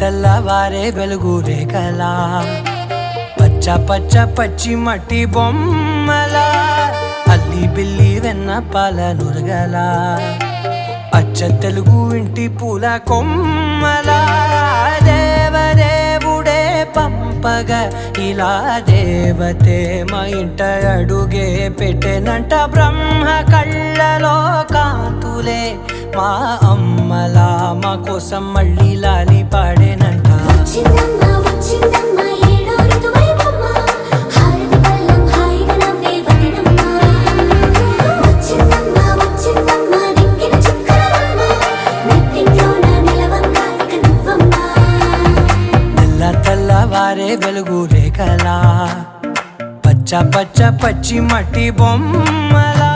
తెల్లవారే వెలుగు రేఖలా పచ్చ పచ్చ పచ్చి మట్టి బొమ్మలా అల్లి బిల్లి వెన్న పాల నురగలా అచ్చ తెలుగు ఇంటి పూల కొమ్మలా దేవదేవుడే పంపగా ఇలా దేవతే మా ఇంట అడుగే పెట్టెనంట బ్రహ్మ కళ్ళలో కాంతులే మా అమ్మలా మా కోసం మళ్ళీ లాలి పాడేనంట తెల్లవారే వెలుగు రేఖలా పచ్చ పచ్చ పచ్చి మట్టి బొమ్మలా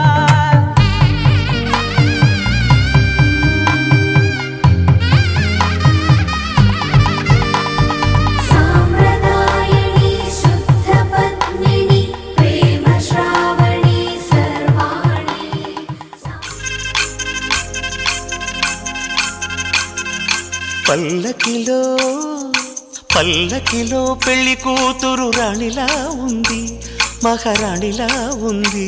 పల్లకిలో పల్లకిలో పెళ్లి కూతురు రాణిలా ఉంది, మహారాణిలా ఉంది.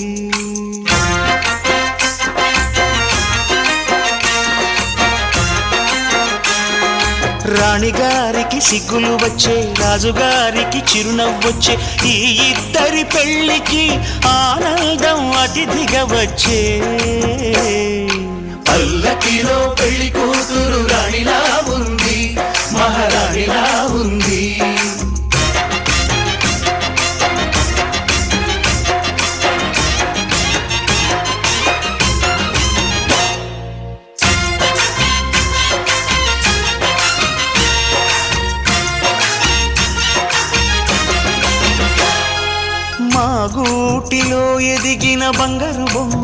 రాణిగారికి సిగ్గులు వచ్చే, రాజుగారికి చిరునవ్వొచ్చే, ఈ ఇద్దరి పెళ్లికి ఆనందం అతిథిగా వచ్చే. పల్లకిలో పెళ్లి కూతురు రాణిలా ఉంది, మహారాణిలా ఉంది. మా గూటిలో ఎదిగిన బంగారు బొమ్మ,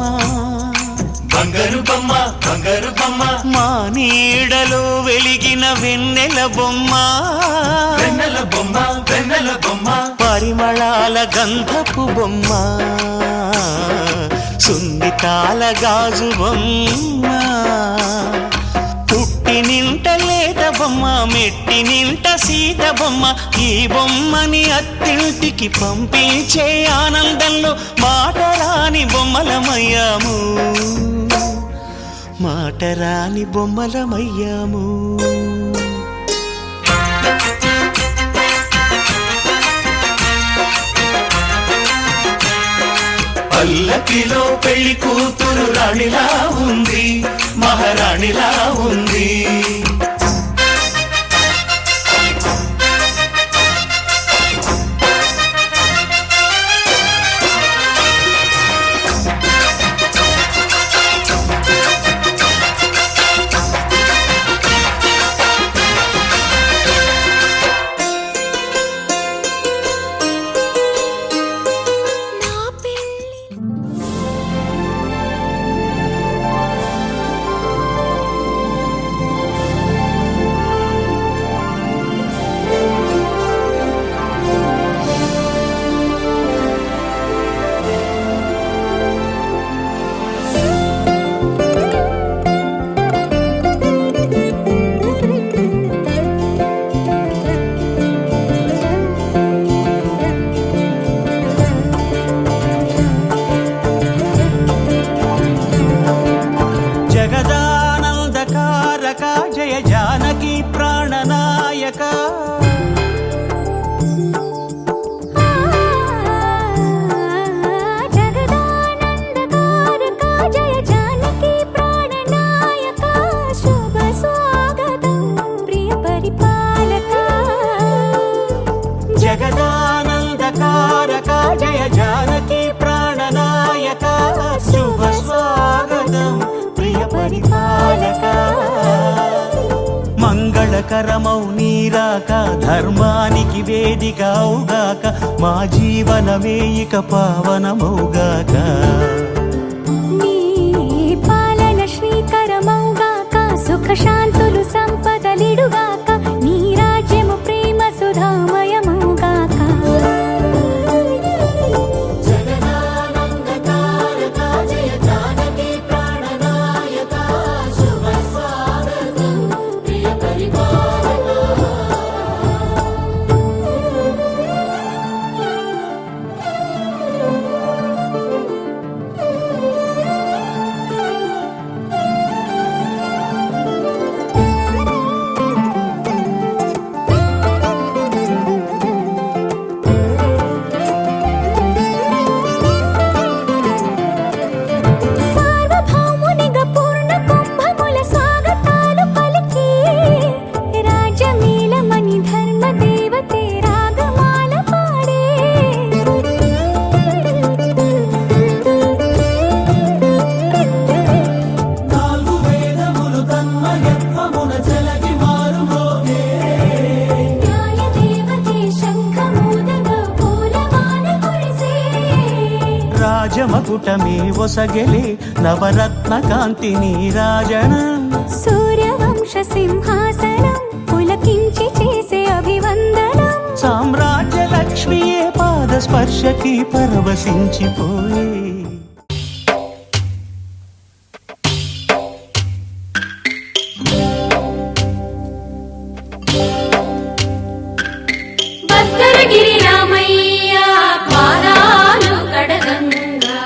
బంగారు బొమ్మ, బంగారు బొమ్మ. మా నీడలో వెలిగిన వెన్నెల బొమ్మ, వెన్నెల బొమ్మ, వెన్నెల బొమ్మ. పరిమళాల గంధపు బొమ్మ, సున్నితాల గాజు బొమ్మ. పుట్టి నింట లేత బొమ్మ, మెట్టి నింట సీత బొమ్మ. ఈ బొమ్మని అత్తింటికి పంపించే ఆనందంలో మాటరాని బొమ్మలమయ్యాము, మాటరాని బొమ్మలమయ్యాము. పల్లకిలో పెళ్లి కూతురు రాణిలా ఉంది, మహారాణిలా ఉంది. జయ జానకి ప్రాణనాయక. జగదానందకారక జయ జానకి ప్రాణనాయక. శుభ స్వాగతం ప్రియ పరిపాలక. జగదానందకారక జయ జానకి ప్రాణనాయక. శుభ స్వాగతం ప్రియ పరిపాలక. మంగళకరమౌ నీరాక, ధర్మానికి వేదిక అవుగాక. మా జీవనమే ఇక పావనమౌగాక. నీ పాలన శ్రీకరమౌగాక. సుఖ శాంతులు సంపదలిడుగాక. నీ రాజ్యము ప్రేమ సుధామయమౌగాక. జగదానందకారక జయ జానకి ప్రాణనాయక. శుభ స్వాగతం ప్రియ పరిపాలక. కిరీటమే ఒసగెలే నవరత్న కాంతి నీరాజనం సూర్యవంశ సింహాసనం పులకించి చేసే అభివందనం సామ్రాజ్య లక్ష్మియే పాద స్పర్శకి పరవశించిపోయే భద్రగిరి రామయ్య పాదాలు కడగంగా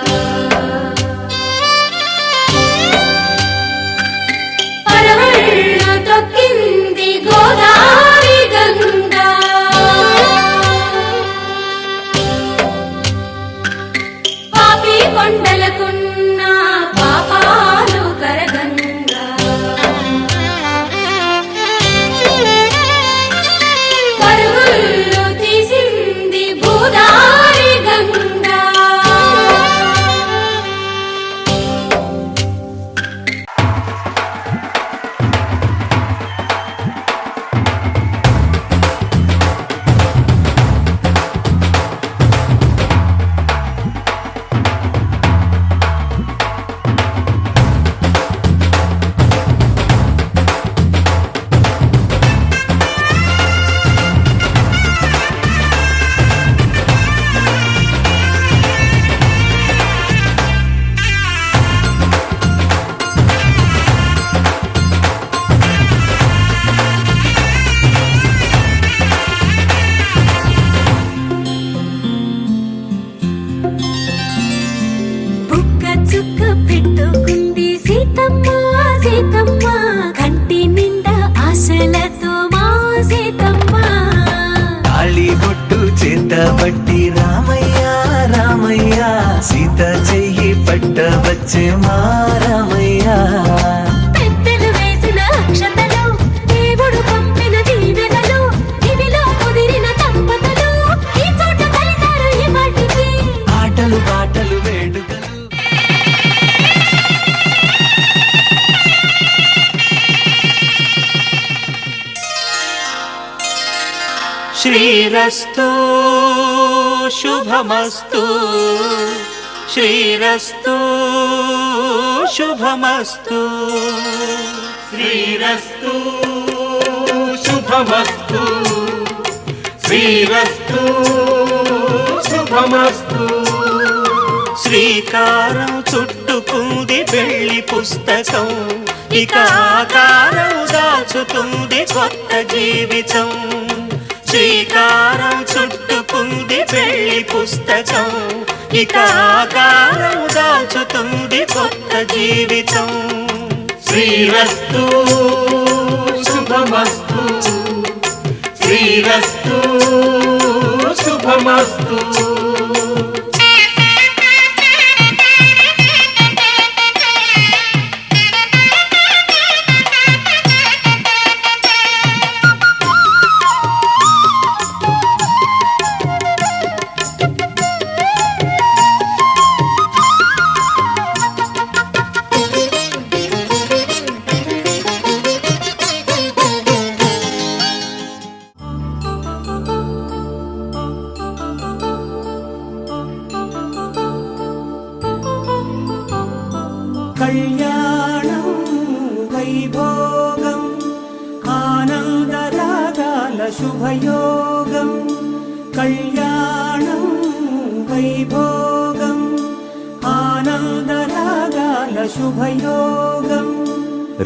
పరవళ్ళు తొక్కింది గోదావరి గంగా పాపి కొండలకున్న పాపాలు కరగంగా పరుగులు తీసింది భూదారి గంగా బుక్క చుక్క పెట్టుకుంది సీతమ్మ సీతమ్మ కంటి నిండా ఆశలతో మా సీతమ్మ తాళి బొట్టు చేతబట్టి రామయ్య రామయ్య సీత చెయ్యి పట్ట వచ్చే మా రామయ్య పెద్దలు వేసిన అక్షతలు దేవుడు పంపిన దీవెనలు ఇవిలో కుదిరిన దంపతులు ఈ చోట కలిసారు ఈ పాటికి ఆటలు పాటలు వేడుకలు శ్రీరస్తు శుభమస్తు శ్రీరస్తు శుభమస్తు శ్రీరస్తు శుభమస్తు శ్రీరస్తు శుభమస్తు శ్రీకారం చుట్టుకుంది పెళ్లి పుస్తకం ఇక ఆకారం దాచుతుంది కొత్త జీవితం శ్రీకారం చుట్టుకుంది పెళ్లి పుస్తకం ఇక ఆకారం దాచుతుంది కొత్త జీవితం శ్రీరస్తు శుభమస్తు శ్రీరస్తు శుభమస్తు కళ్యాణం వైభోగం ఆనందరాగాల శుభయోగం కళ్యాణం వైభోగం ఆనందరాగాల శుభయోగం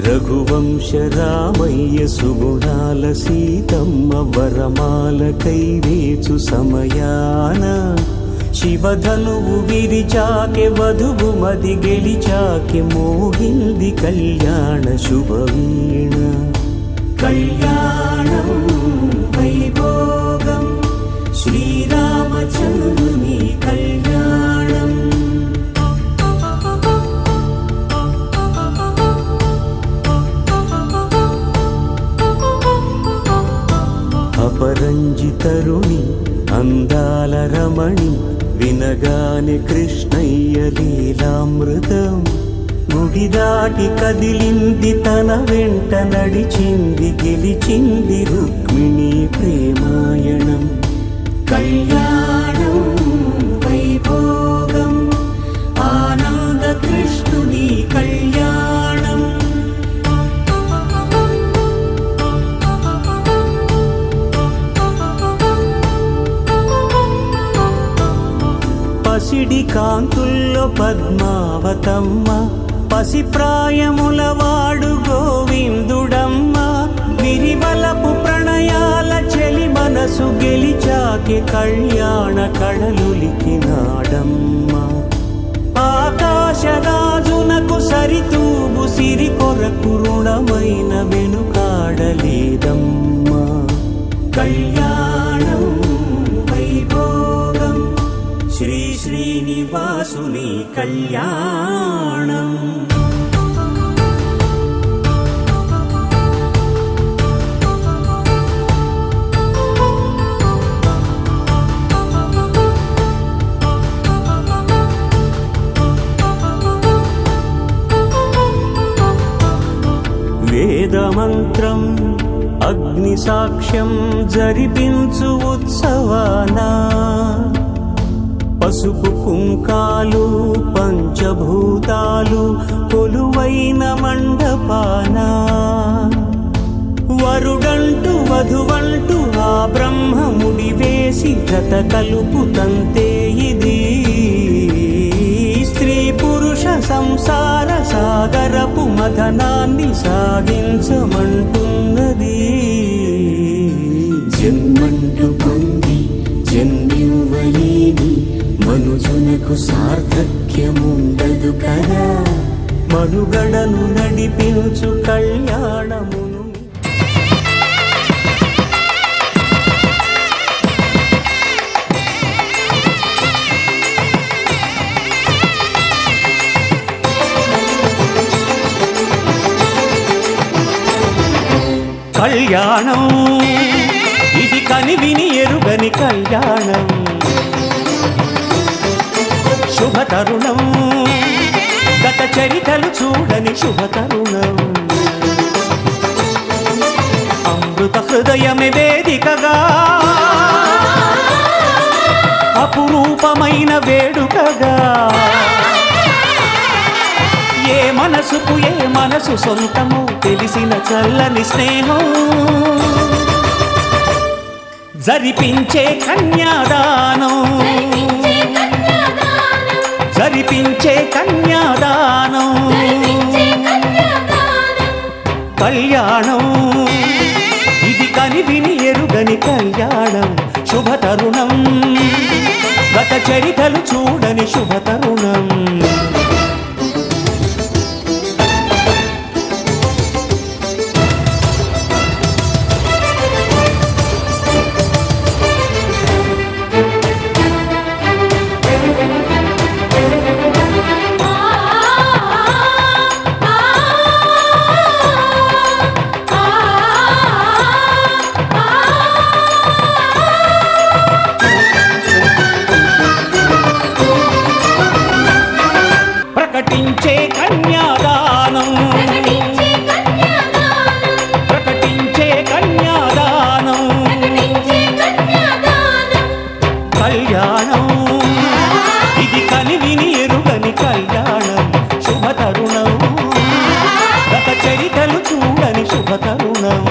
రఘువంశ రామయ్య సుగుణాల సీతమ్మ వరమాల కైవేచు సమయాన శివధనువు విరిచాకె వధువు మది గెలిచాకె మోగింది కళ్యాణ శుభవీణ కళ్యాణం వైభోగం శ్రీరామచంద్రుని కళ్యాణం అపరంజి తరుణి అందాల రమణి వినగానే కృష్ణయ్య లీలామృతం గుడి దాటి కదిలింది తన వెంట నడిచింది గెలిచింది రుక్మిణి ప్రేమాయణం కళ్యాణం వైభోగం ఆనంద కాంతుల్లో పద్మావతమ్మ, పసిప్రాయముల వాడు గోవిందుడమ్మ. విరివలపు ప్రణయాల చెలి మనసు గెలిచాకే కళ్యాణ కళలులికినాడమ్మ. ఆకాశరాజునకు సరితూబు సిరి కొరకు రుణమైన వెనుకాడలేదమ్మా. కళ్యాణం వైభోగం శ్రీ శ్రీనివాసుని కళ్యాణం. వేదమంత్రం అగ్ని సాక్ష్యం జరిపించు ఉత్సవాన, పసుపు కుంకాలు పంచభూతాలు కొలువైన మండపాన. వరుడంటూ వధువంటూ ఆ బ్రహ్మముడి వేసి జత కలుపుతంతే ఇది. స్త్రీ పురుష సంసార సాగరపు మథనాన్ని సాగించమంటున్నది. జన్మంటూ పొంది జన్మివ్వలేని మనుజునకు సార్థక్యముండదు కదా. మనుగడను నడిపించు కళ్యాణమును. కళ్యాణం ఇది కనివిని ఎరుగని కళ్యాణం. శుభతరుణం గత చరితలు చూడని శుభతరుణం. అమృత హృదయమే వేదికగా అపురూపమైన వేడుకగా. ఏ మనసుకు ఏ మనసు సొంతము తెలిసిన చల్లని స్నేహం. జరిపించే కన్యాదానం, జరిపించే కన్యాదానం. కళ్యాణం ఇది కనివిని ఎరుగని కళ్యాణం. శుభతరుణం గత చరితలు చూడని శుభతరుణం. ప్రకటించే కన్యాదానం, ప్రకటించే కన్యాదానం. కళ్యాణం ఇది కనివిని ఎరుగని కళ్యాణం. శుభతరుణం గత చరితలు చూడని శుభతరుణం.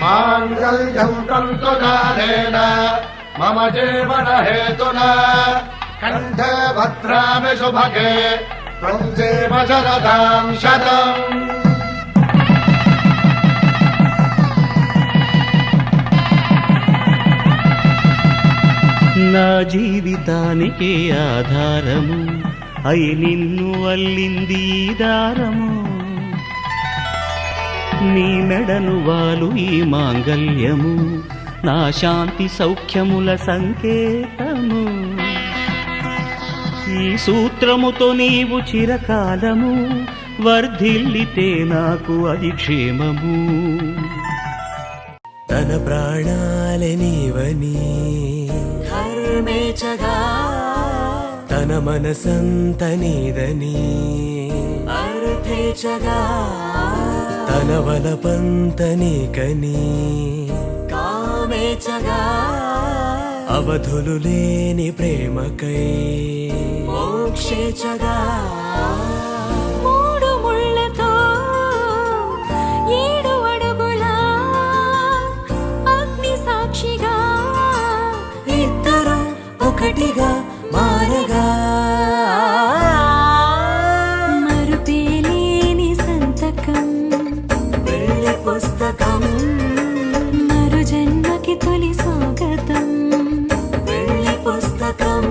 మాంగళ్యం తంతుకారేణ మమ జీవన హేతునా కంఠే భద్రామి శుభగే త్వం జీవ శరదాం శతం. నా జీవితానికి ఆధారము అయి నిన్ను అల్లింది ఈ దారము. నీ మెడను వాలు ఈ మాంగల్యము నా శాంతి సౌఖ్యముల సంకేతము. ఈ సూత్రముతో నీవు చిరకాలము వర్ధిల్లితే నాకు అది క్షేమము. తన ప్రాణాలే నీవని ధర్మేచగా తన మనసంత నీదని అర్థేచగా తన వలపంత నీకని కామేచగా అవధులు లేని ప్రేమకై మోక్షేచగా మూడు ముళ్ళతో 7 అడుగుల అగ్ని సాక్షిగా ఇద్దరు ఒకటిగా మారగా మరుపేలేని సంతకం వెళ్ళి పుస్తకం మరు జన్మకి తొలి స్వాగతం వెళ్ళి పుస్తకం.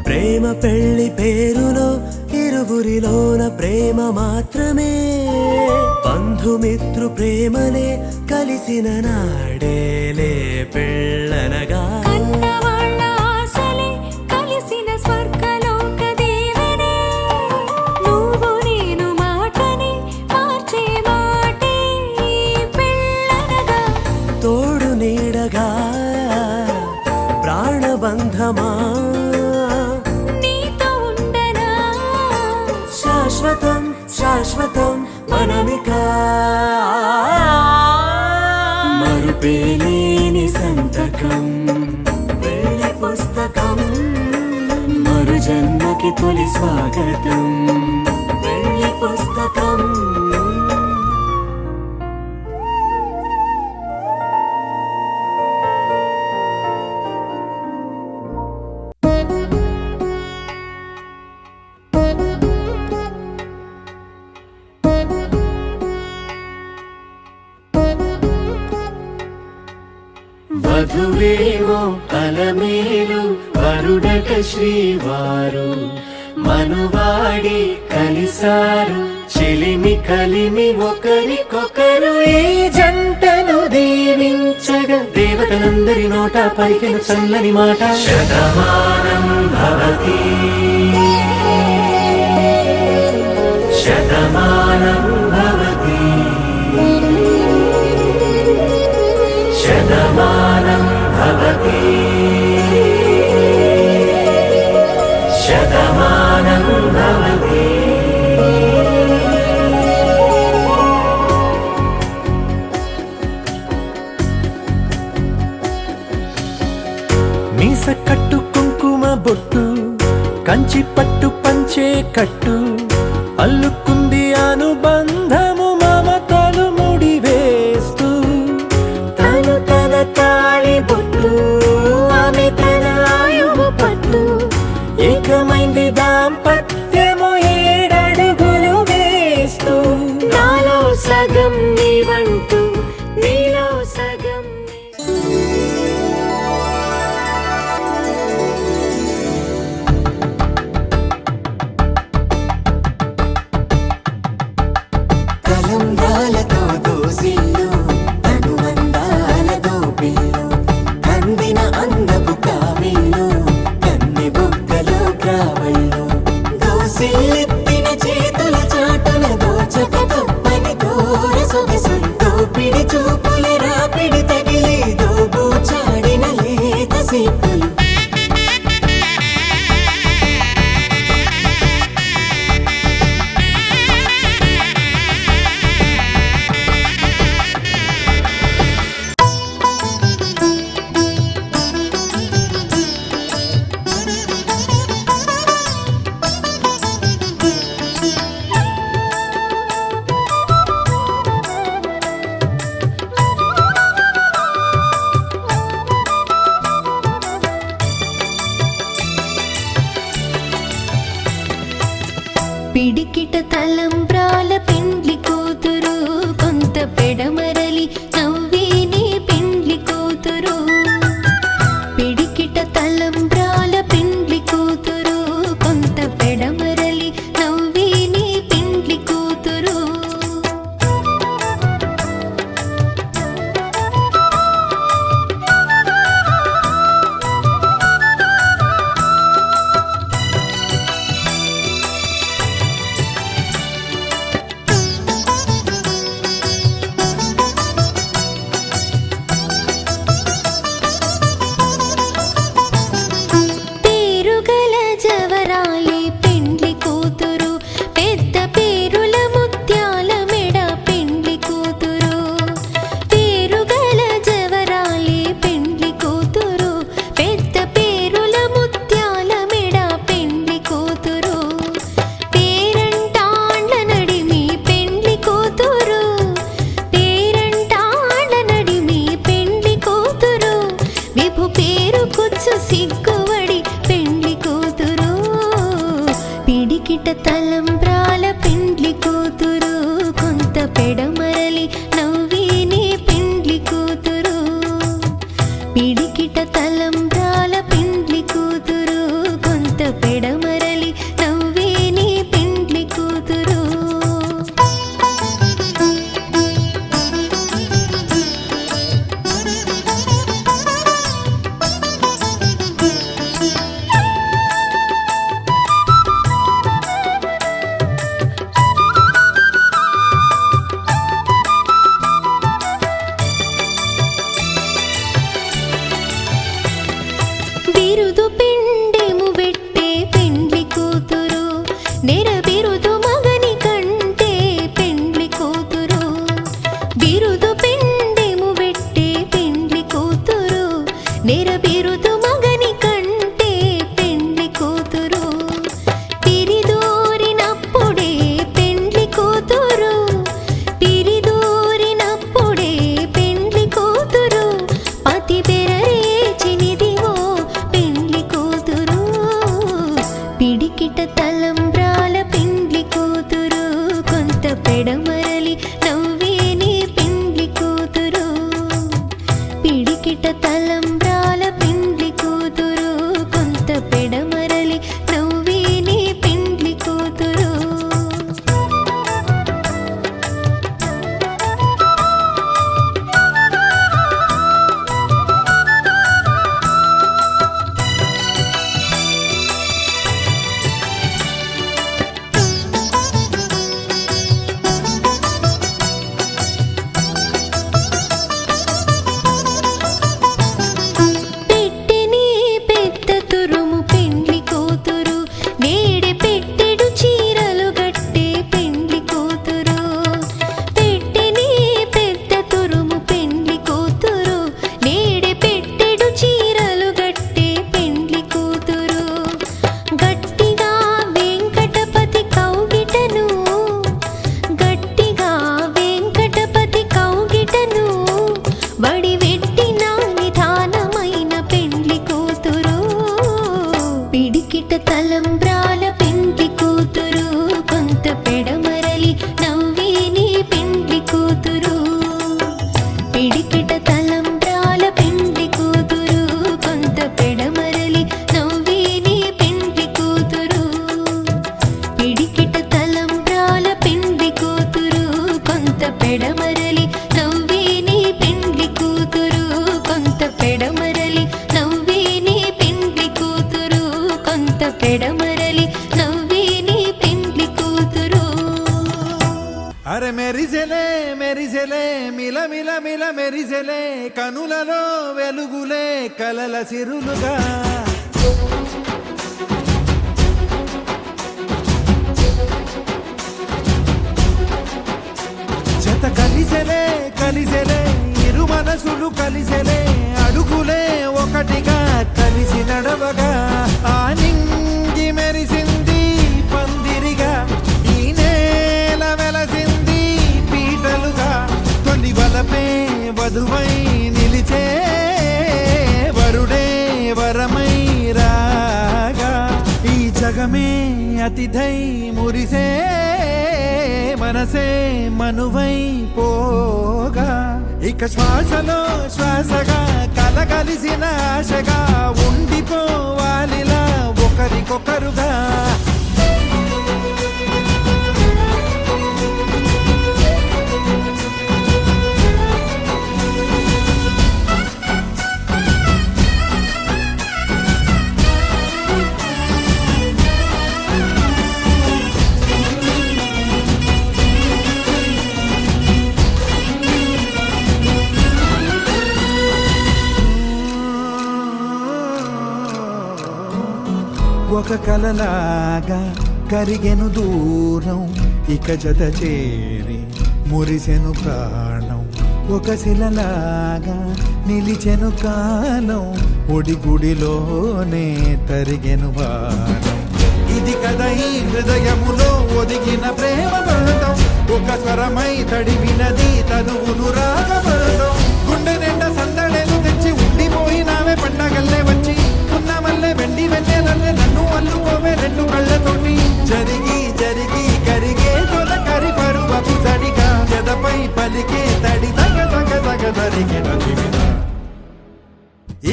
ప్రేమ పెళ్లి పేరులో ఇరువురిలోన ప్రేమ మాత్రమే బంధుమిత్రు ప్రేమలే కలిసిన నాడేలే పెళ్ళనగా కన్నవాళ్ళ ఆశలే కలిసిన స్వర్గలోక దేవనే నువ్వు నేను మాటని మార్చే మాటే పెళ్ళనగా తోడు నీడగా ప్రాణబంధమా నీతో ఉండనా శాశ్వతం శాశ్వతం మనమిక మరుపేలేని సంతకం వెళ్ళి పుస్తకం మరు జన్మకి తొలి స్వాగతం వెళ్ళి పుస్తకం. వధువేమో అలమేలు వరుడట శ్రీవారు మనువాడి కలిసారు చెలిమి కలిమి ఒకరికొకరు ఈ జంటను దీవించగా దేవతలందరి నోట పలికిన చల్లని మాట శతమానం భవతి శతమానం భవతి శతమానం భవతి శతమానం భవతి. మీస కట్టు కుంకుమ బొట్టు కంచి పట్టు పంచే కట్టు అల్లుకుంది అనుబంధము మమతలు ముడివేస్తూ తను తన తాళి బొట్టు ఆమె తన ఆయువు పట్టు ఏకమైంది దాంపత్యము 7 అడుగులు వేస్తూ నాలో సగం నీవంటూ నీలో సగం పిడికిట తలంబ్రాల పెండ్లి కూతురు కొంత పెడమరలి నవ్వేనే పెండ్లి కూతురు పిడికిట తలంబ్రాల పెండ్లి కూతురు కొంత పెడమరలి నవ్వేనే పెండ్లి కూతురు పేరుగల జవరాలే పెండ్లి కూతురు పెద్ద పేరుల ముత్యాల మెడ పెండ్లి కూతురు పేరుగల జవరాలే పెండ్లి కూతురు పెద్ద పేరుల ముత్యాల మెడ పెండ్లి కూతురు పేరంటాండ్ల నడిమి పెండ్లి కూతురు పేరంటాండ్ల నడిమి పెండ్లి కూతురు విభు పేరు కుచ్చు సిగ్గువడి పెండ్లి కూతురు పిడికిట తలంబ్రాల పెండ్లి కూతురు కొంత పెడమరలి నవ్వేనే పెండ్లి కూతురు పిడికిట తలంబ్రాల పెండ్లి కూతురు కొంత పెడమరలి నవ్వేనే పెండ్లి కూతురు బిరుదు పిండెము వెట్టే పెండ్లి కూతురు నెర బిరుదు మగని కంటే పెండ్లి కూతురు బిరుదు పిండెము వెట్టే పెండ్లి కూతురు నెర బిరుదు మగని కంటే పెండ్లి కూతురు పిరిదూరినప్పుడే పెండ్లి కూతురు పిరిదూరినప్పుడే పెండ్లి కూతురు పతి బెరరేచినిదివో పెండ్లి కూతురు పిడికిట తలంబ్రాల పెండ్లి కూతురు కొంత పెడమరలి నవ్వేనే పెండ్లి కూతురు పిడికిట తలంబ్రాల పెండ్లి కూతురు కొంత పెడమరలి నవ్వేనే పెండ్లి కూతురు పెట్టెనే పెద్ద తురుము పెండ్లి కూతురు నేడే పెట్టెడు చీరలు గట్టే పెండ్లి కూతురు పెట్టెనే పెద్ద తురుము పెండ్లి కూతురు నేడే పెట్టెడు చీరలు గట్టే పెండ్లి కూతురు గట్టిగా వెంకటపతి కౌగిటను గట్టిగా వెంకటపతి కౌగిటను వడివెట్టిన నిధానమైన పెండ్లి కూతురు పిడికిట తలంబ్రాల పెండ్లి కూతురు కొంత పెడమరలి నవ్వేనే పెండ్లి కూతురు పిడికిట తలంబ్రాల పెండ్లి కూతురు కొంత పెడమరలి నవ్వేనే పెండ్లి కూతురు పిడికిట తలంబ్రాల పెండ్లి కూతురు కొంత పెడమరలి నవ్వేనే పెండ్లి కూతురు కొంత పెడమరలి నవ్వేనే పెండ్లి కూతురు కొంత పెడమరలి నవ్వేనే పెండ్లి కూతురు అరే మెరిసెలే మెరిసెలే మిల మిల మిల మెరిసెలే కనులలో వెలుగులే కలల సిరులుగా జత కలిసెలే కలిసెలే ఇరు మనసులు కలిసెలే అడుగులే ఒకటిగా కలిసి నడవగా ఆ నింగి మెరిసింది పందిరిగా ఈ నేల వెలసింది పీటలుగా తొలి వలపే వధువై నిలిచే వరుడే వరమై రాగా ఈ జగమే అతిథై మురిసే మనసే మనువై పోగా ఇక శ్వాసలో శ్వాసగా కలగలిసిన ఆశగా ఉండిపోవాలిలా ఒకరికొకరుగా ఒక కలలాగా కరిగెను దూరం ఇక జత చేరి మురిసెను ప్రాణం ఒక శిలలాగా నిలిచెను కాలం ఒడిగుడిలోనే తరిగెను బాణం ఇది కదా ఈ హృదయములో ఒదిగిన ప్రేమ బంధం ఒక స్వరమై తడివినది తనువును రాగబంధం గుండె నిండా సందడేలు తెచ్చి ఉండిపోయినావే పండగల్లే వచ్చి ఉన్నమల్లే వెండి వెన్నెలల్లే నన్ను అల్లుకోవే రెండు కళ్ళతోటి జరిగి జరిగి కరిగే తొలకరి పరువపు తడిగా ఎదపై పలికే తడి తగ తగ తగ తరిగిన దివిన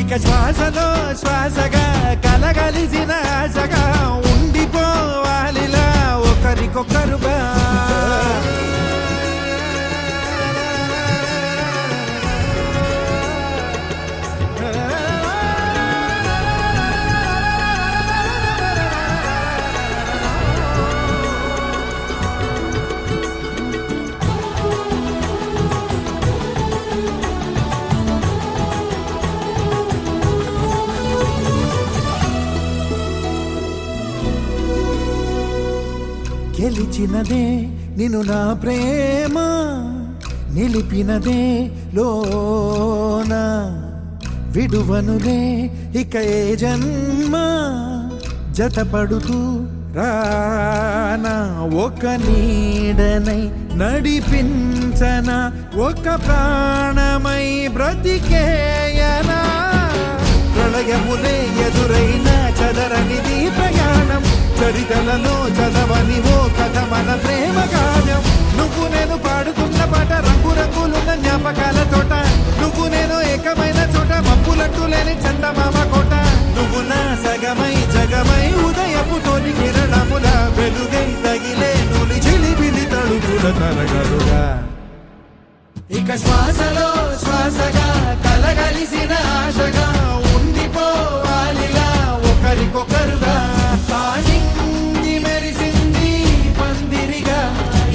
ఇక శ్వాసలో శ్వాసగా కలగలిసిన ఆశగా ఉండిపోవాలిలా ఒకరికొకరుగా గెలిచినదే నిన్ను నా ప్రేమ నిలిపినదే లోన విడువనులే ఇక ఏ జన్మ జతపడుతూ రానా ఒక నీడనై నడిపించనా ఒక ప్రాణమై బ్రతికేయనా ప్రళయములే ఎదురైన చదరనిది ప్రయాణం చరితలలో చదవని ఓ కథ మన ప్రేమ గానం నువ్వు నేను పాడుతున్న పాట రంగు రంగులున్న జ్ఞాపకాల తోట నువ్వు నేను ఏకమైన చోట మప్పులట్టు లేని చందమామ కోట నువ్వు నా సగమై జగమై ఉదయపు తోని కిరణముల వెలుగై తగిలే నులి చిలిబిలి తడుగుల తరగలుగా ఇక శ్వాసలో శ్వాసగా కలగలిసిన ఆశగా ఉండిపోవాలిలా ఒకరికొకరుగా నింగి మెరిసింది పందిరిగా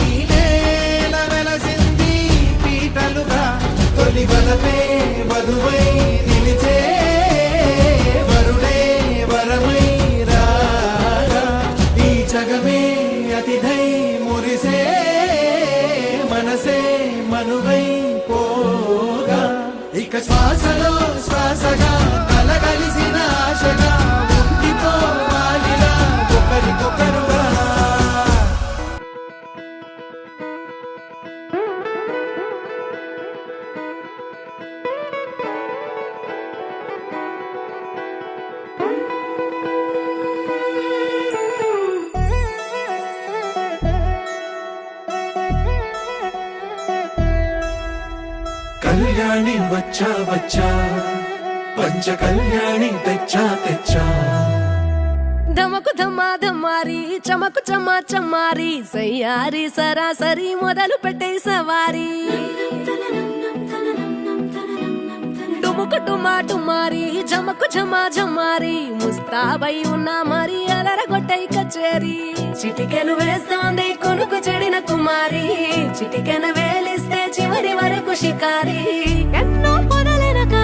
ఈ నేల వెలసింది పీటలుగా తొలి వలపే వధువై నిలిచే వరుడే వరమై రాగా ఈ జగమే అతిథై మురిసే మనసే మనువై పోగా ఇక శ్వాసలో శ్వాసగా కలగలిసిన ఆశగా ఉండిపోవాలిలా ఒకరికొకరుగా కళ్యాణి వచ్చా వచ్చా పంచ కళ్యాణి తెచ్చా తెచ్చా ధమకు ధమా ధమారి చమకు చమా చమారి సయ్యారి సరాసరి మొదలు పెట్టే సవారి డుముకు టుమా టుమారి జమకు ఝమా ఝమారి ముస్తాబై ఉన్నా మరి అలరగొట్టై కచేరి చిటికెను వేస్తోంది కొనుకు చెడిన కుమారి చిటికెను వేలిస్తే చివరి వరకు షికారి ఎన్నో పొదలెనక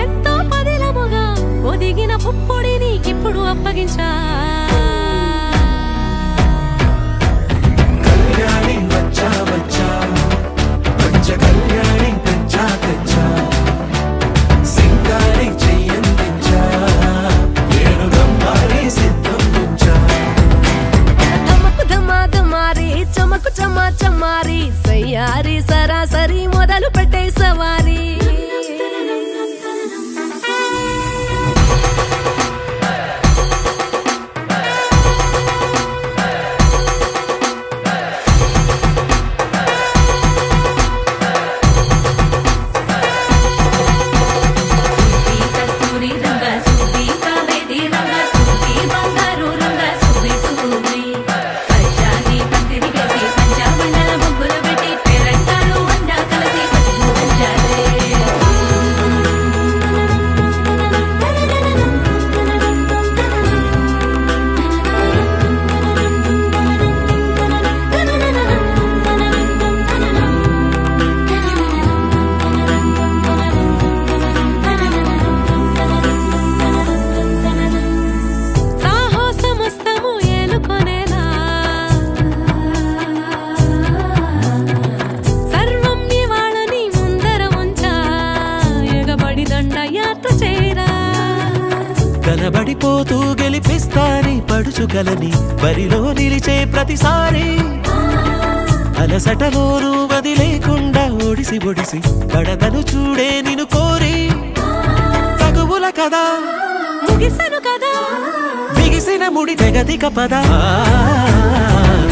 ఎంతో పదిలముగా ఒదిగిన పుప్పొడి నీకిప్పుడు అప్పగించా కళ్యాణి వచ్చా వచ్చా పంచ కళ్యాణి తెచ్చా తెచ్చా సింగారి చెయ్యందించా ఏడుగమ్మారి సిద్ధం ఉంచా ధమకు ధమా ధమారి చమకు చమా చమారి సయ్యారి సరాసరి మొదలు పెట్టే సవారీ కలబడిపోతూ గెలిపిస్తాని పడుచుకలని బరిలో నిలిచే ప్రతిసారి అలసటలోనూ వదిలేకుండా ఒడిసి ఒడిసి పడతను చూడే నిన్ను కోరి తగువుల కదా ముగిసను కదా బిగిసిన ముడి తెగదిక పద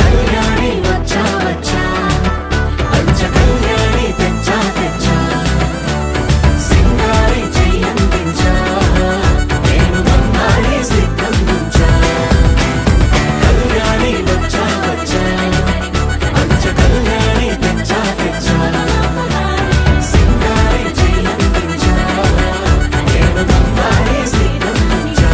కళ్యాణి వచ్చా వచ్చా పంచ కళ్యాణి తెచ్చా తెచ్చా సింగారి చెయ్యందించా నేను బంగారి సిద్ధందించా కళ్యాణి వచ్చా వచ్చా పంచ కళ్యాణి తెచ్చా తెచ్చా సింగారి చెయ్యందించా నేను బంగారి సిద్ధందించా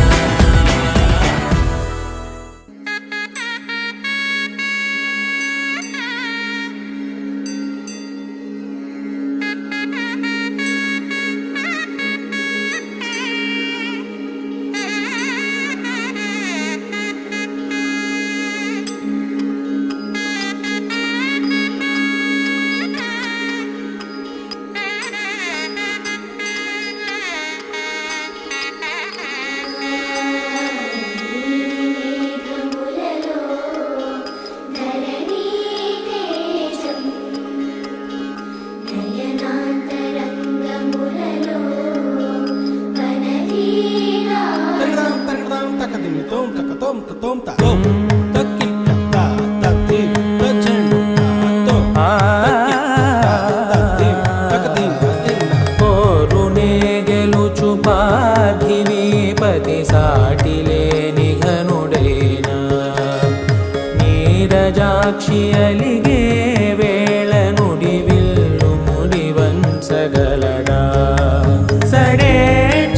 పతి సాటిలేని ఘనుడైనా నీరజాక్షి అలిగే వేళ నుడి విల్లు ముడి వంచగలడా సడే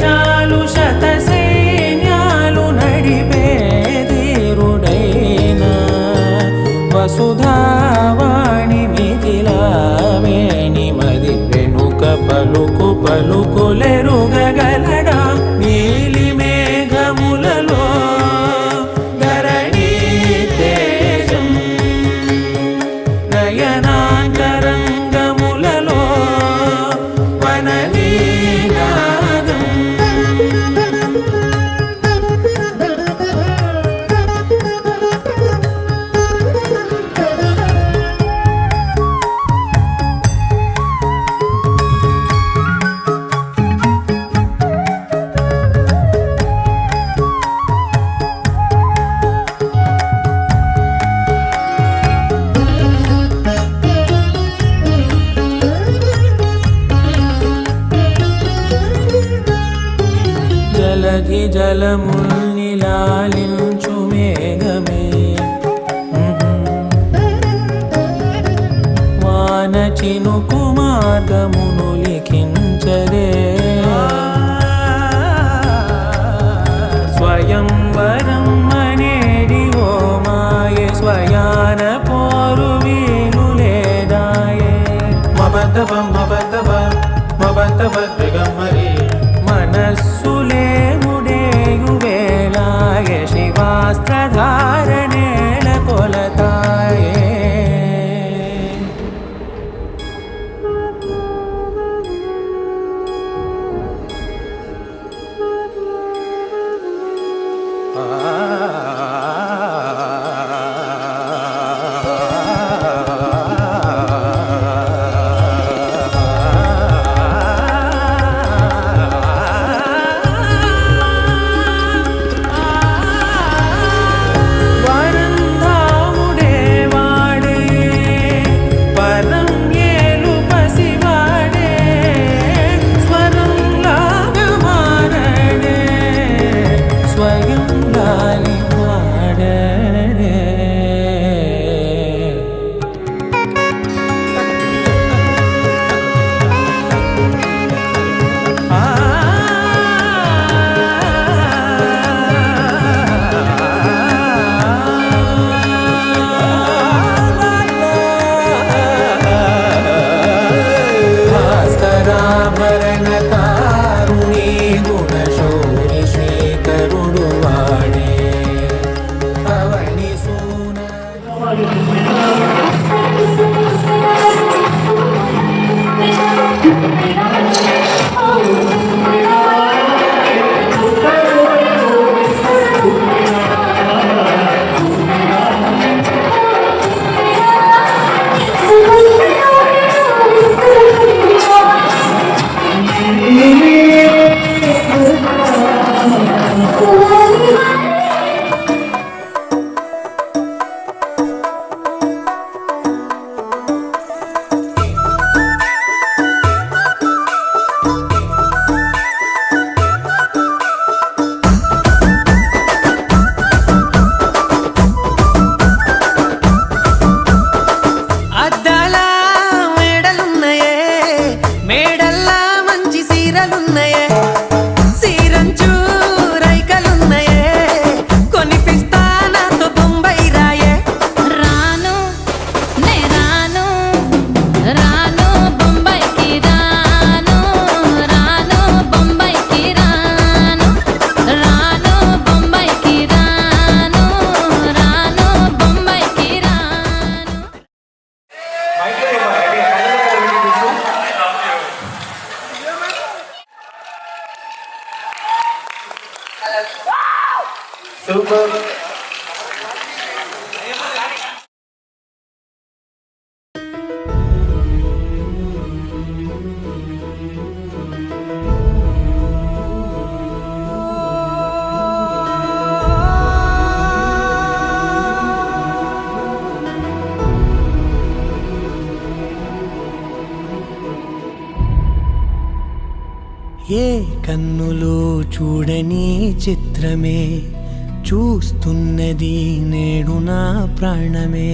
చాలు శత సైన్యాలు నడిపే ధీరుడైనా వసుధావాణి మిథిలావేణి మది వెనుక పలుకు పలుకులెరుగగలడా నీలి మేఘములలో ధరణి తేజం నయనాంతరంగములలో వనవీనాదం జలధి జలముల్నిలాలించు మేఘమే వాన చినుకు మార్గమును లిఖించరే స్వయంవరం అనేడి ఓ మాయే స్వయాన పోరు వీలు లేదాయే మబద్దబం మబద్దబ మబద్దబ దిగమ్మరి మనస్సులే ముడేయు వేళాయ శివాస్త్రధారణేల కొలతాయే సూపర్. ఏ కన్నులు చూడని చిత్రమే చూస్తున్నది నేడు నా ప్రాణమే.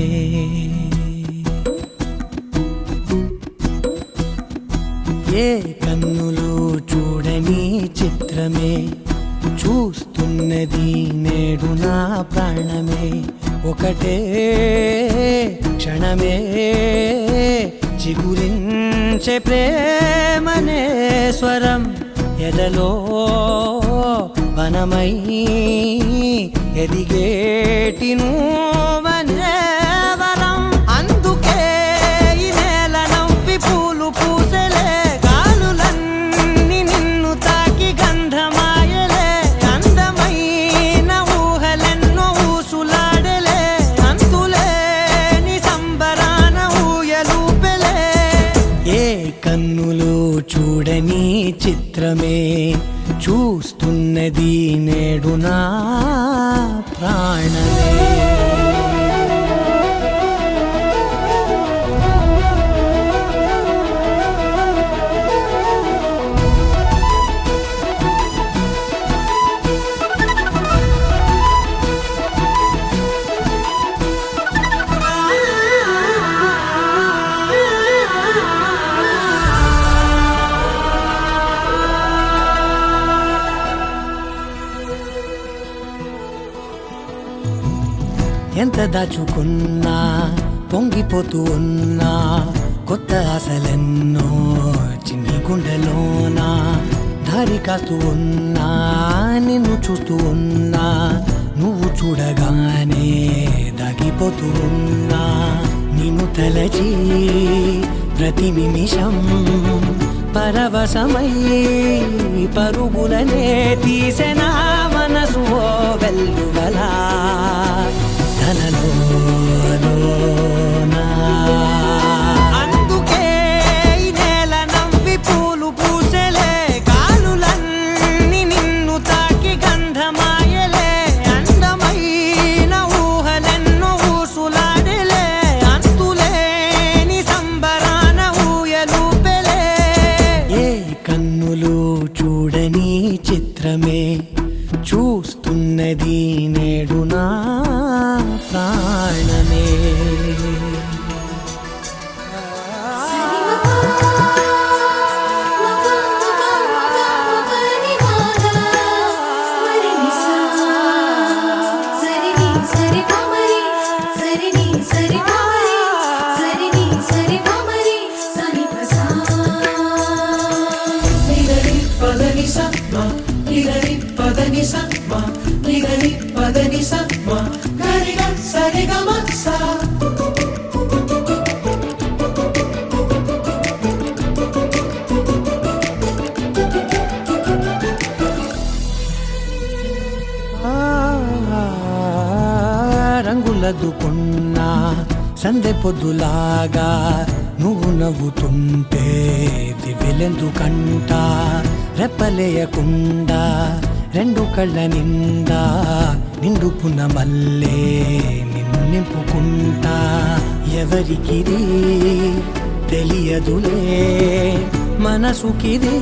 ఏ కన్నులు చూడని చిత్రమే చూస్తున్నది నేడు నా ప్రాణమే. ఒకటే క్షణమే చిగురించే ప్రేమనే స్వరం ఎదలో వనమై ఎదిగేటి నువ్వనే వరం. అందుకే ఈ నేల నవ్వి పూలు పూసలే, గాలులన్నీ నిన్ను తాకి గంధమాయలే. అందమైన ఊహలెన్నో ఊసులాడలే, అంతులేని సంబరాన ఊయలూపెలే. ఏ కన్నులు చూడని చిత్రమే చూస్తున్నది నేడు నా ప్రాణమే. ఎంత దాచుకున్నా పొంగిపోతూ ఉన్నా, కొత్త ఆశలెన్నో చిన్ని గుండెలోనా. దారి కాస్తూ ఉన్నా, నిన్ను చూస్తూ ఉన్నా, నువ్వు చూడగానే దాగిపోతూ ఉన్నా. నిన్ను తలచి ప్రతి నిమిషం పరవశమై పరుగులనే తీసెనా మనసు ఓ వెల్లువలా ధనలోనా. అందుకే ఈ నేల నవ్వి పూలు పూసలే, గాలులన్నీ నిన్ను తాకి గంధమాయలే. అందమైన ఊహలెన్నో ఊసులాడలే, అంతులేని సంబరాన ఊయలూపెలే. ఏ కన్నులు చూడని చిత్రమే చూస్తున్నది నేడు నా ప్రాణమే. రంగులదుకున్నా సందె పొద్దులాగా నువ్వు నవ్వుతుంటే దివ్యలెందుకంట. రెప్పలేయకుండా రెండు కళ్ళ నిండా నిండుకున్న మల్లే నిన్ను నింపుకుంటా. ఎవరికిది తెలియదులే మనసుకిది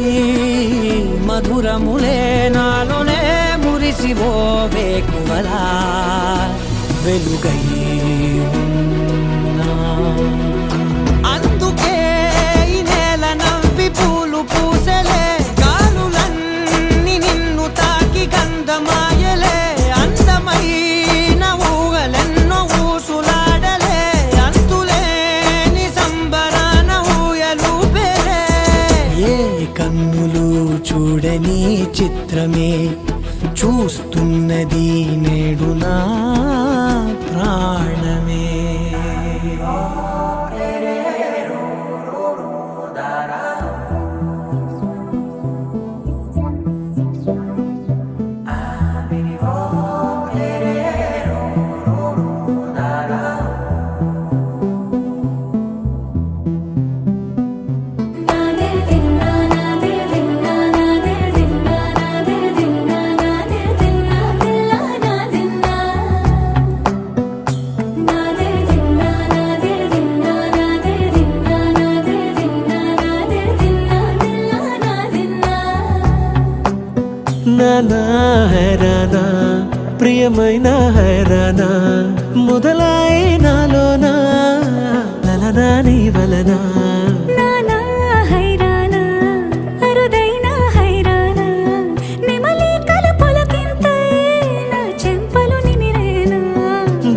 మధురములే, నాలోనే మురిసివో వేకువలా వెలుగై ఉన్నా. అందుకే ఈ నేల నవ్వి పూలు పూసలే, గాలులన్నీ నిన్ను తాకి గంధమాయలే. అందమైన ఊహలెన్నో ఊసులాడలే, అంతులేని సంబరాన ఊయలూపెలే. ఏ కన్నులు చూడని చిత్రమే చూస్తున్నది నేడు నా ప్రాణమే. నానా హైరానా ప్రియమైన హైరానా మొదలాయి నాలోనా లలనా నీ వలనా నానా హైరానా అరుదైన హైరానా నెమలి కలుపులకింతై నా చెంపలు నిమిరేనా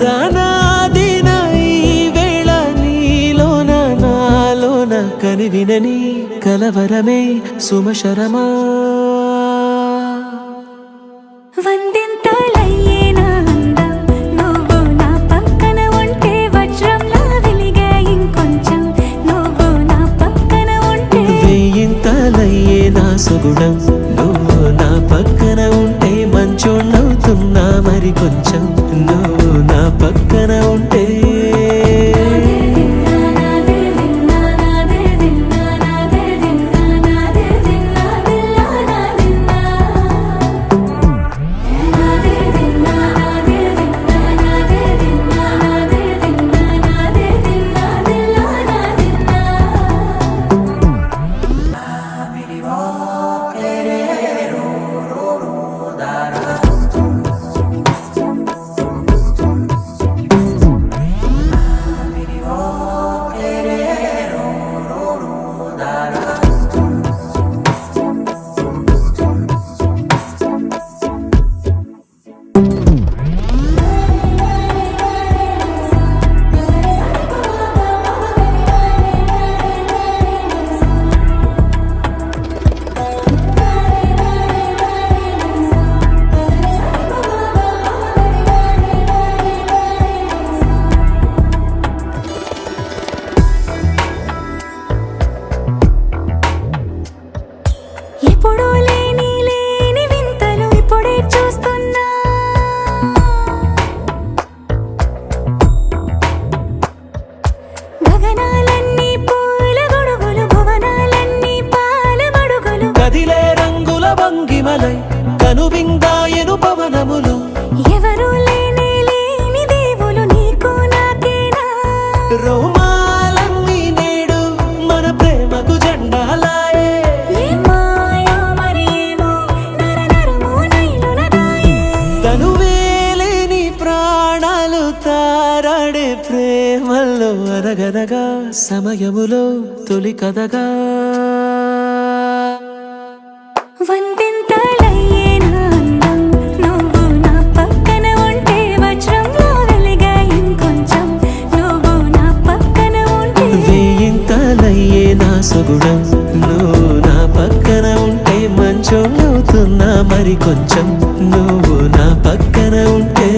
దానాదిన ఈ వేళ నీలోన నాలోన కనివినని కలవరమే సుమశరమా వందింతలయ్యేనా అందం నువ్వు నా పక్కన ఉంటే వజ్రంలా వెలిగే ఇంకొంచెం నువ్వు నా పక్కన ఉంటే వేయింతలయ్యే నా సుగుణం నువ్వు నా పక్కన ఉంటే మంచోణ్ణవుతున్నా మరి కొంచెం నువ్వు నా పక్కన ఉంటే ఎప్పుడూ లేని వింతలు ఇప్పుడే చూస్తున్నా గగనాలన్నీ పూల గొడుగులు భువనాలన్నీ పాల మడుగులు కదిలే రంగుల భంగిమలై కనువిందాయను పవనములు ఎవరూ లేని దేవులు నీకు నాకేనా రోమాలన్నీ నేడు మన ప్రేమకు జెండాలాయే ఏ మాయో మరి ఏమో నరనరమో నైలున దాయే తనువేలేని ప్రాణాలు తారాడే ప్రేమల్లో అరగరగా సమయములో తొలి కథగా వందింతలయ్యేనా అందం నువ్వు నా పక్కన ఉంటే వజ్రంలా వెలిగే ఇంకొంచెం నువ్వు నా పక్కన ఉంటే వేయింతలయ్యే నా సుగుణం నువ్వు నా పక్కన ఉంటే మంచోళ్ళవుతున్నా మరి కొంచెం నువ్వు నా పక్కన ఉంటే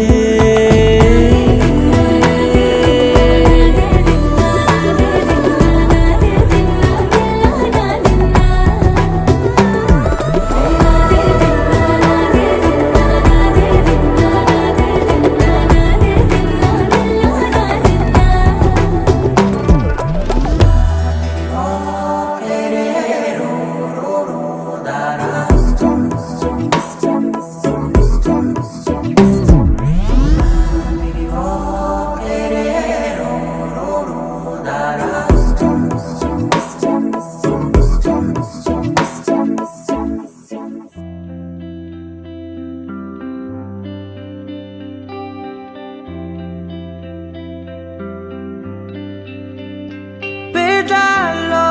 పేదాల్లో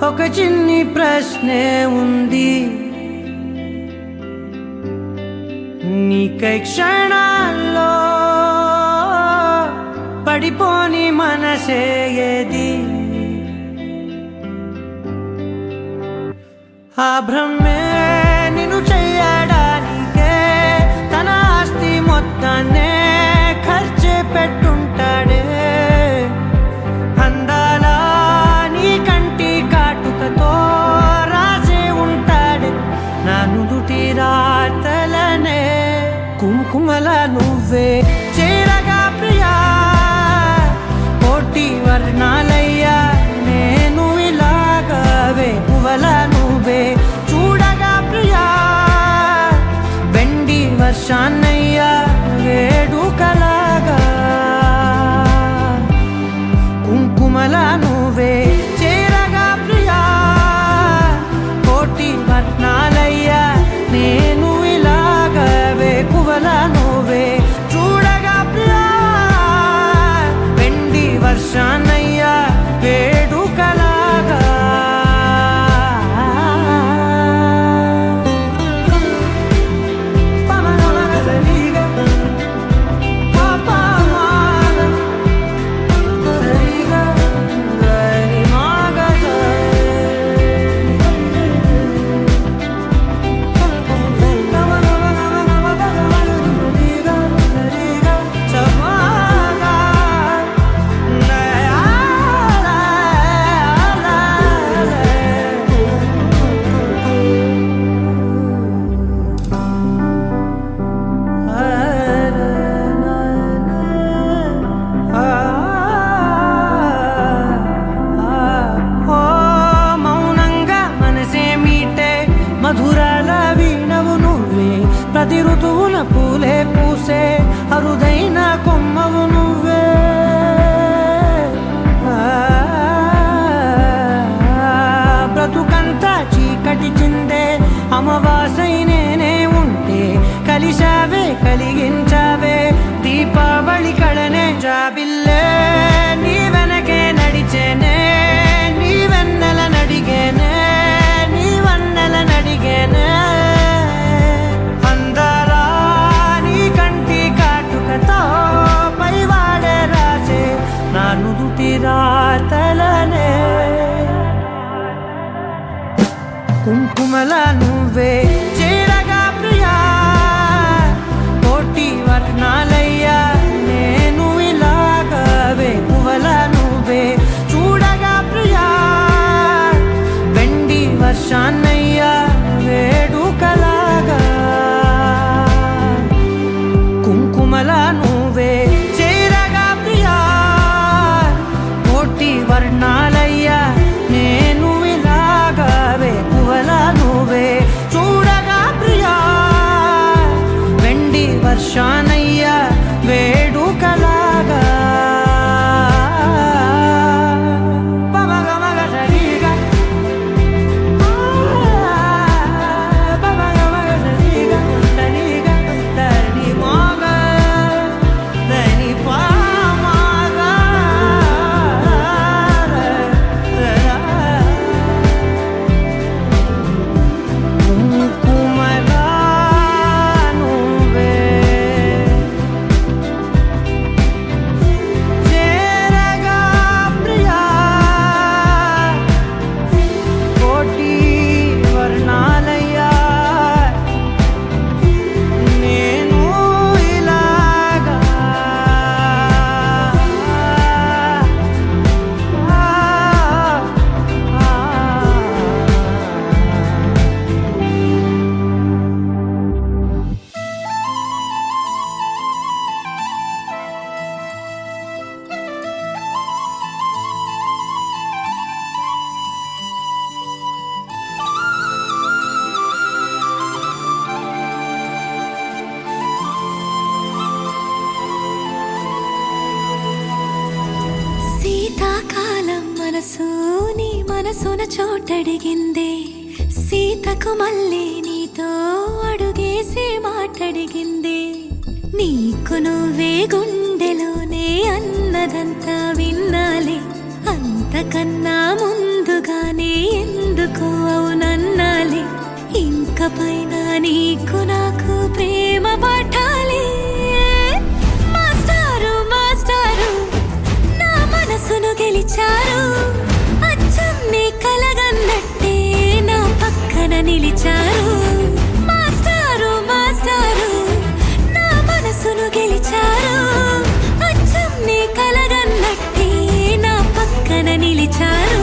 ఒక చిన్ని ప్రశ్నే ఉంది నీకై క్షణాల్లో పడిపోని మనసే ఏది ఆ భ్రమే నిన్ను చెయ్యడానికే తన ఆస్తి మొత్తాన్నే ఖర్చే పెట్టుంటాడే అందాల నీ కంటి కాటుకతో రాసే ఉంటాడే నా నుదుటి రాతలనే కుంకుమల నువ్వే చేరగా ప్రియా కోటి వర్ణాలయ్యా నేను ఇలాగవే పువ్వల నువ్వే చూడగా ప్రియా వెండి వర్షాన్నయ్యా వేడుకలాగా కుంకుమల నువ్వే చేరగా ప్రియా కోటి వర్ణాల కుంకుమల నువ్వే చేరగా ప్రియా కోటి వర్ణాలయ్యా నేను ఇలాగవే పువ్వల నువ్వే చూడగా ప్రియా వెండి వర్షాన్నయ్యా వేడుకలాగా కుంకుమల నువ్వే చేరగా ప్రియా కోటి వర్ణాలయ్యా నేను ఇలాగవే పువ్వల నువ్వే చూడగా ప్రియా వెండి వర్షానయ్యా వేడుకలాగా శీతాకాలం మనసు నీ మనసున చోటడిగిందే సీతకు మళ్ళీ నీతో అడుగేసి మాటడిగిందే నీకు నువ్వే గుండెలోనే అన్నదంతా విన్నాలే అంతకన్నా ముందుగానే ఎందుకు అవునన్నాలే ఇంక పైన నీకు నాకు ప్రేమ పాఠాలే మాస్టారు మాస్టారు నా మనసును గెలిచారు అచ్చం నీ కలగన్నట్టే నా పక్కన నిలిచారు మాస్టారు మాస్టారు నా మనసును గెలిచారు అచ్చం నీ కలగన్నట్టే నా పక్కన నిలిచారు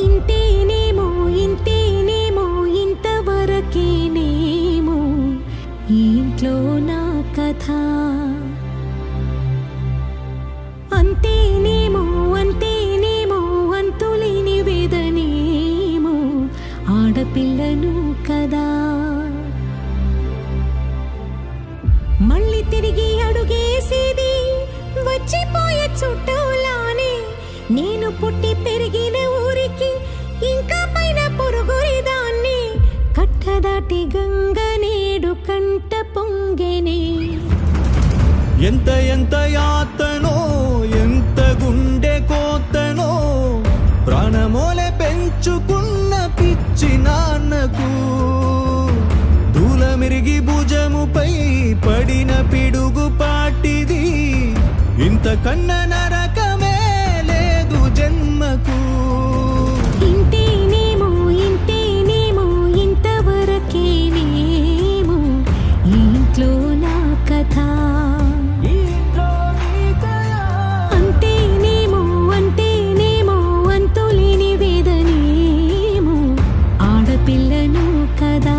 ఇంతేనేమో ఇంతేనేమో ఇంతవరకేనేమో ఈ ఇంట్లో నా కథ అంతేనేమో అంతేనేమో అంతులేని వేదనేమో ఆడపిల్లను కదా మళ్ళీ తిరిగి అడుగేసేది వచ్చిపోయే చుట్టూలానే నేను పుట్టి పెరిగిన ఊరికి ఇంకా పైన పొరుగురిదాన్ని కట్టదాటి గంగ నేడు కంట పొంగెనే ఎంత ఎంత యాతనో ఎంత గుండె కోతనో ప్రాణమోలే పెంచుకున్న పిచ్చి నాన్నకు దూలమిరిగి భుజముపై పడిన పిడుగు పాటిది ఇంతకన్నా నరకమే లేదు జన్మకు ఇంతేనేమో ఇంతేనేమో ఇంతవరకేనేమో ఈ ఇంట్లో నా కథ అంతేనేమో అంతేనేమో అంతులేని వేదనేమో ఆడపిల్లను కదా